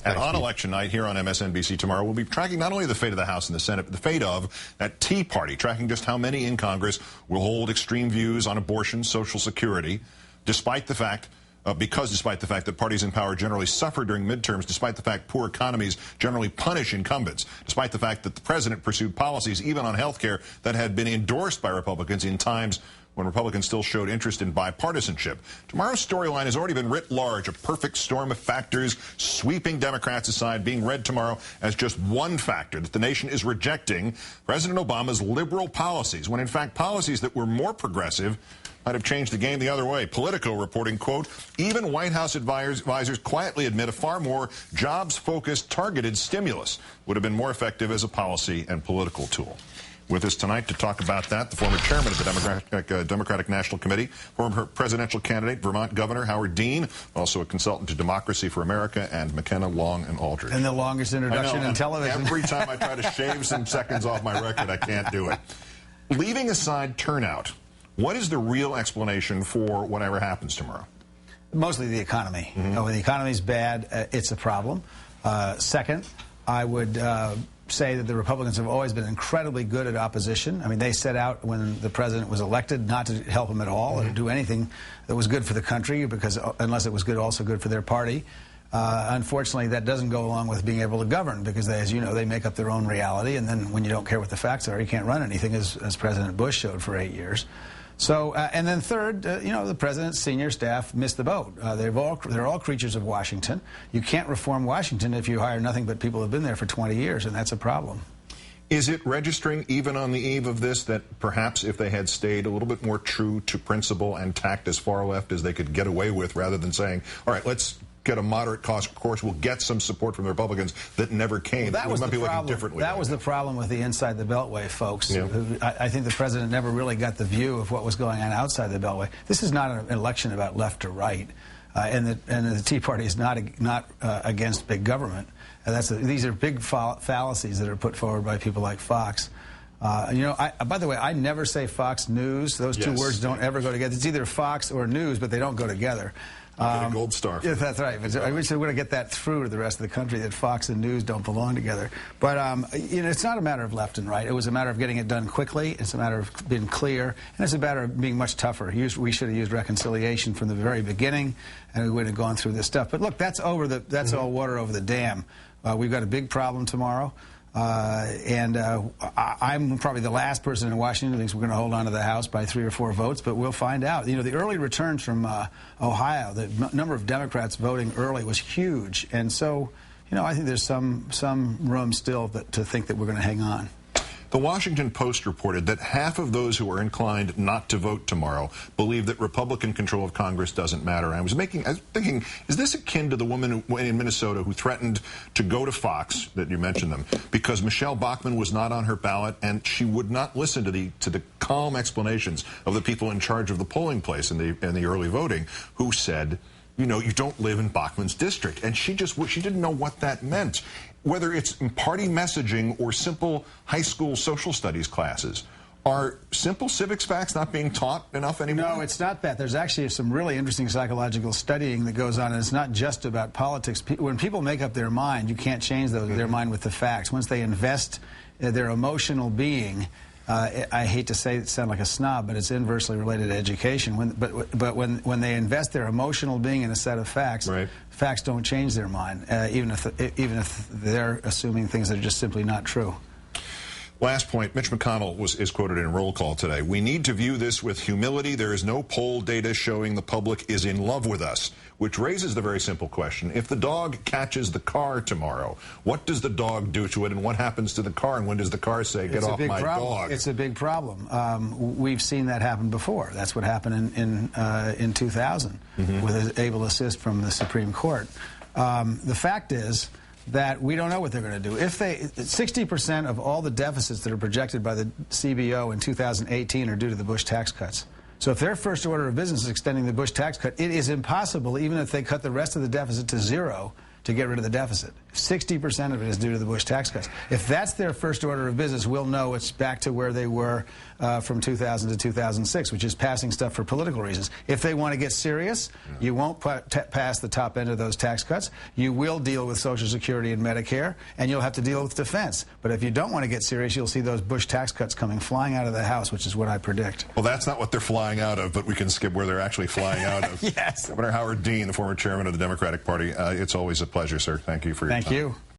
And on election night here on MSNBC tomorrow, we'll be tracking not only the fate of the House and the Senate, but the fate of that Tea Party, tracking just how many in Congress will hold extreme views on abortion, Social Security, despite the fact that parties in power generally suffer during midterms, despite the fact poor economies generally punish incumbents, despite the fact that the president pursued policies, even on health care, that had been endorsed by Republicans in times when Republicans still showed interest in bipartisanship. Tomorrow's storyline has already been writ large, a perfect storm of factors sweeping Democrats aside, being read tomorrow as just one factor that the nation is rejecting President Obama's liberal policies, when in fact policies that were more progressive might have changed the game the other way. Politico reporting, quote, even White House advisors quietly admit a far more jobs-focused, targeted stimulus would have been more effective as a policy and political tool. With us tonight to talk about that, the former chairman of the Democratic National Committee, former presidential candidate, Vermont Governor Howard Dean, also a consultant to Democracy for America, and McKenna, Long, and Aldridge. And the longest introduction in television. Every time I try to shave some seconds off my record, I can't do it. Leaving aside turnout, what is the real explanation for whatever happens tomorrow? Mostly the economy. When the economy's bad, it's a problem. Second, I would say that the Republicans have always been incredibly good at opposition. I mean, they set out when the president was elected not to help him at all or to do anything that was good for the country, because unless it was also good for their party. Unfortunately, that doesn't go along with being able to govern, because as you know, they make up their own reality, and then when you don't care what the facts are, you can't run anything, as President Bush showed for 8 years. So, and then third, the president's senior staff missed the boat. They're all creatures of Washington. You can't reform Washington if you hire nothing but people who have been there for 20 years, and that's a problem. Is it registering, even on the eve of this, that perhaps if they had stayed a little bit more true to principle and tact as far left as they could get away with, rather than saying, all right, let's get a moderate cost course, we'll get some support from the Republicans that never came? Well, that was might the be looking problem. Differently. That was the problem with the inside the Beltway folks. Yeah. I think the president never really got the view of what was going on outside the Beltway. This is not an election about left or right, and the Tea Party is not against big government. These are big fallacies that are put forward by people like Fox. By the way, I never say Fox News. Those two words don't ever go together. It's either Fox or News, but they don't go together. Get a gold star. Yeah, that's right. But I wish they would get that through to the rest of the country, that Fox and News don't belong together. But it's not a matter of left and right. It was a matter of getting it done quickly. It's a matter of being clear, and it's a matter of being much tougher. We should have used reconciliation from the very beginning, and we would have gone through this stuff. But look, that's over. That's all water over the dam. We've got a big problem tomorrow. I'm probably the last person in Washington who thinks we're going to hold on to the House by 3 or 4 votes, but we'll find out. The early returns from Ohio, the number of Democrats voting early was huge, and so, I think there's some room still to think that we're going to hang on. The Washington Post reported that half of those who are inclined not to vote tomorrow believe that Republican control of Congress doesn't matter. I was thinking, is this akin to the woman in Minnesota who threatened to go to Fox, that you mentioned them, because Michelle Bachmann was not on her ballot, and she would not listen to the calm explanations of the people in charge of the polling place in the early voting, who said, you don't live in Bachmann's district. And she didn't know what that meant. Whether it's party messaging or simple high school social studies classes, are simple civics facts not being taught enough anymore? No, it's not that. There's actually some really interesting psychological studying that goes on, and it's not just about politics. When people make up their mind, you can't change their mind with the facts. Once they invest their emotional being, I hate to sound like a snob, but it's inversely related to education. But when they invest their emotional being in a set of facts, facts don't change their mind, even if they're assuming things that are just simply not true. Last point, Mitch McConnell is quoted in roll call today. We need to view this with humility. There is no poll data showing the public is in love with us, which raises the very simple question. If the dog catches the car tomorrow, what does the dog do to it, and what happens to the car, and when does the car say, get off my dog? It's a big problem. We've seen that happen before. That's what happened in 2000 with an able assist from the Supreme Court. The fact is that we don't know what they're going to do. If 60% of all the deficits that are projected by the CBO in 2018 are due to the Bush tax cuts. So if their first order of business is extending the Bush tax cut, it is impossible, even if they cut the rest of the deficit to 0, to get rid of the deficit. 60% of it is due to the Bush tax cuts. If that's their first order of business, we'll know it's back to where they were from 2000 to 2006, which is passing stuff for political reasons. If they want to get serious, you won't pass the top end of those tax cuts. You will deal with Social Security and Medicare, and you'll have to deal with defense. But if you don't want to get serious, you'll see those Bush tax cuts coming flying out of the House, which is what I predict. Well, that's not what they're flying out of, but we can skip where they're actually flying out of. Yes. Governor Howard Dean, the former chairman of the Democratic Party, it's always a pleasure, sir. Thank you for your time. Thank you.